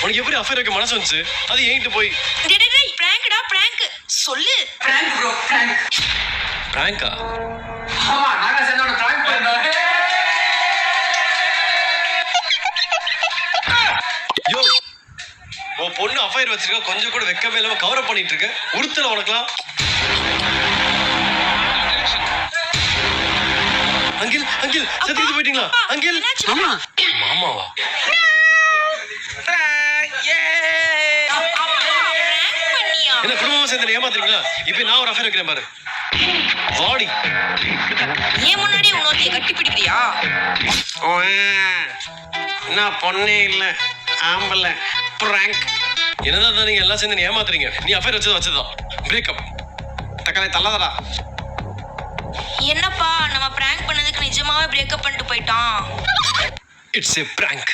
உனக்கு எப்படி அஃபேர் வைக்க மனசு வந்துச்சு? அது ஏன்ட்டு போய் பிராங்க்டா பிராங்க் சொல்லு. Prank bro prank. பிராங்கா? ஆமா நாங்க சேர்ந்து ஒரு பிராங்க் பண்ணோம். யோ உன் பொண்ணு அஃபேர் வச்சிருக்க, கொஞ்சம் கூட வெக்கமே இல்லாம கவர் அப் பண்ணிட்டு இருக்க. உறுத்தல உனக்கலாம். அங்கிள் அங்கிள் சத்தியத்து போயிட்டீங்களா? அங்கிள் மாமா மாமாவா? என்ன குடும்பமா சேர்ந்து ஏமாத்துறீங்களா? இப்ப நான் ஒரு அஃபேர் வைக்கிறேன் பாரு. வாடி. ஏன் முன்னாடி உன்னோத்திய கட்டி பிடிக்கிறியா? நான் பொண்ணே இல்ல ஆம்பளை பிராங்க். என்னதான் நீங்க எல்லாம் சேர்ந்து ஏமாத்துறீங்க. நீ அஃபேர் வச்சதுதான். பிரேக்கப். தக்காளி தள்ளதடா. என்னப்பா நம்ம பிராங்க் பண்ணதுக்கு நிஜமாவே பிரேக்கப் பண்ணிட்டு போயிட்டான். It's a prank.